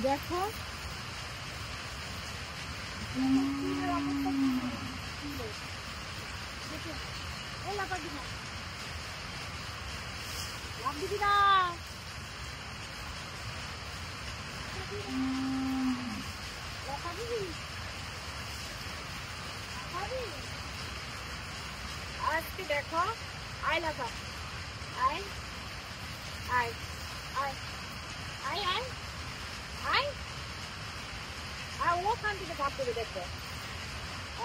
দেখো লাভ দিবি না। আজকে দেখো আয় লাফা, আয় আয় আয় আয় আয় আয় আর ওখান থেকে ভাব দেবে দেখো,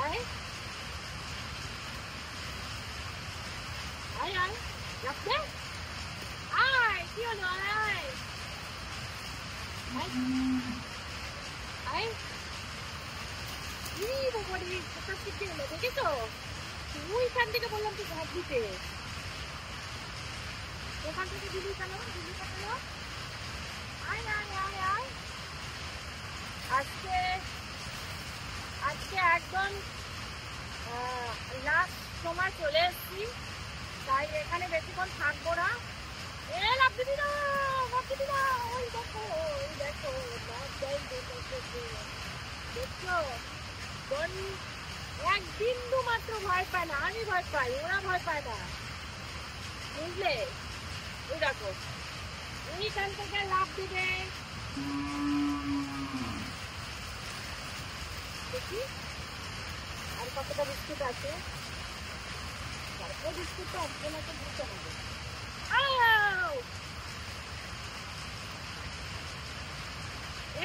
আয় আয় আয় লাফতে, আয় কি হলো, আয় আয় আয় দেখেছো ওইখান থেকে বললাম তো ভাব দিতে, ওখান থেকে দিলি কেন, দিলি কেন, আয় আয় আয় আয়। আজকে আজকে একদম লাস্ট সময় চলে এসছি, তাই এখানে বেশিক্ষণ থাকবো না। এ লাভ দিবি না, লাভ দিবি না, ওই দেখো ওই দেখো দেখছো এক বিন্দু মাত্র ভয় পায় না, আমি ভয় পাই, ওরা ভয় পায় না, বুঝলে? ওই দেখো এইখান থেকে লাভ দিবে, দেখি আর কতটা বিস্কুট আছে, তারপর বিস্কুটটা আপনাকে দিতে হবে।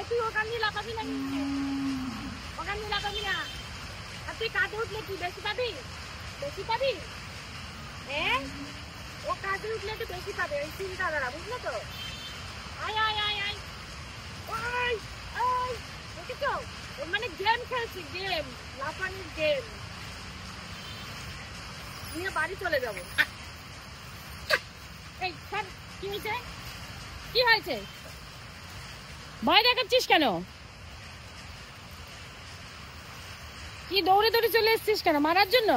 তুই ওখান দিয়ে লাফাবি না, ওখান দিয়ে লাফাবি না, আর তুই কাঁধে উঠলে তুই বেশি পাবি, বেশি পাবি, হ্যাঁ ও কাঁধে উঠলে তুই বেশি পাবে, ওই চিন্তা দ্বারা, বুঝলো তো? আয় আয় আয় আয় আয় আয়, দেখেছো মানে গেম খেলছি, গেম লাফানির গেম নিয়ে বাড়ি চলে যাবো। এই স্যার কি হয়েছে, কি হয়েছে, ভয় দেখাচ্ছিস কেন, কি দৌড়ে দৌড়ে চলে এসছিস কেন, মারার জন্য,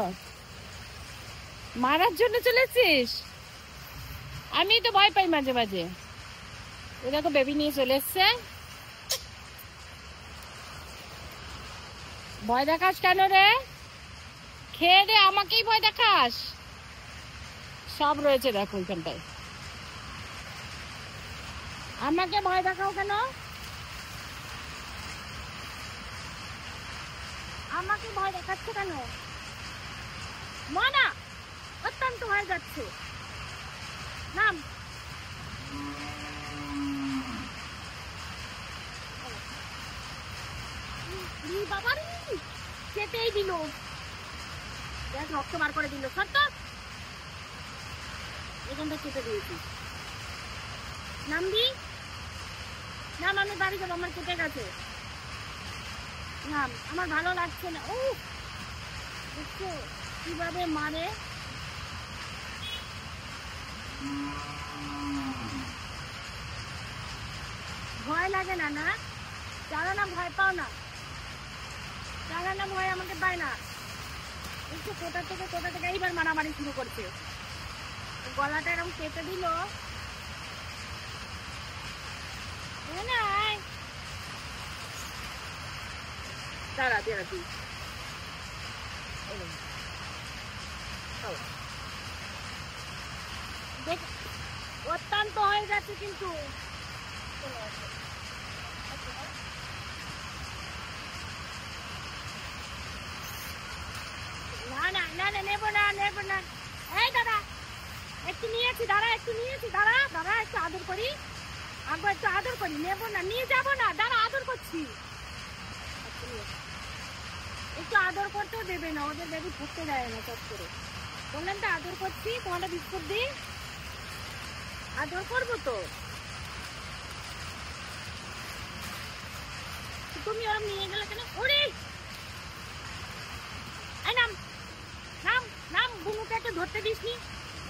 মারার জন্য চলে এসছিস? আমি তো ভয় পাই মাঝে মাঝে। ও দেখো বেবি নিয়ে চলে এসছে, ভয় দেখাস কেন রে, খেয়ে দে, আমাকেই ভয় দেখাস, সব রয়েছে দেখো ওইখানটায়, আমাকে ভয় দেখাও কেন, আমাকে ভয় দেখাচ্ছ কেন, মনা অত্যন্ত হয়ে যাচ্ছে, নাম বাবা কেটেই দিল, দেখ রক্ত বার করে দিল, সত্য এখানটা কেটে দিয়েছি, নামবি নাম, আমি বাড়ি যাবো, আমার কেটে গেছে, নাম, আমার ভালো লাগছে না। ও দেখছো কিভাবে মারে, ভয় লাগে না, না যারা না ভয় পাও না, যারা না ভয় আমাকে পায় না, একটু কোথা থেকে এইবার মারামারি শুরু করছে, গলাটা এরকম কেটে দিল, দাঁড়া দাঁড়া তুই দেখ অত্যন্ত হয়ে যাচ্ছে কিন্তু, না না না না নেবো না, নেবো না, এই দাদা একটু নিয়েছি, দাঁড়া একটু নিয়েছি, দাঁড়া দাঁড়া একটু আদর করি, আগে একটু আদর করি, নেবো না, নিয়ে যাবো না, দাঁড়া আদর করছি, একটু আদর করতেও দেবে না, ওদের বেবি ঘুরতে যায় না, চট করে বললেন তো আদর করছি, তোমাদের বিস্কুট দিই, আদর করবো তো, তুমি ওরম নিয়ে গেলে কেন, ওরে নাম নাম নাম, বুনুকে একটু ধরতে দিসনি,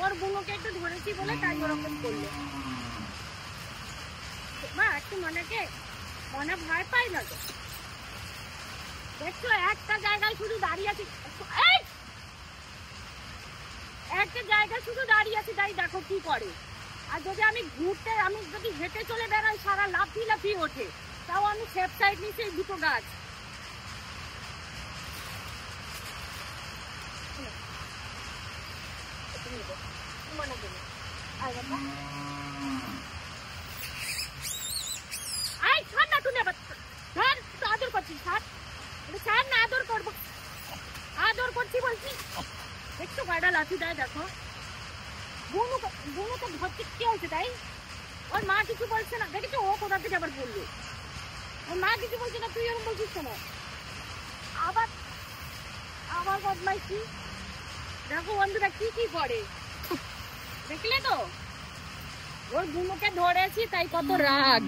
ওর বুনুকে একটু ধরেছি বলে তাই ওরকম করলো, মা একটু মনে ভয় পাই না তো, দেখছো একটা জায়গায় শুধু দাঁড়িয়ে আছি, একটা জায়গায় শুধু দাঁড়িয়ে আছি, তাই দেখো কি করে, আর যদি আমি ঘুরতে, আমি যদি হেঁটে চলে বেড়াই সারা লাফিয়ে লাফিয়ে ওঠে, তাও আমি সেফ সাইড নিয়েছি এই দুটো গাছ। আদর করছি না, আদর করবো, আদর করছি বলছি। একটু গাড়া লাঠি দেয়, দেখো বুনু তো ধরতে কি হয়েছে তাই? ওর মা কিছু বলছে না, দেখেছো ও কোথা থেকে আবার বললো, ওর মা কিছু বলছে না, তুই এরকম বলছিস কেন? আবার আবার বদমাইশি। দেখো বন্ধুরা কি কি করে, দেখলে তো? ওর বুনুকে ধরেছি তাই কত রাগ।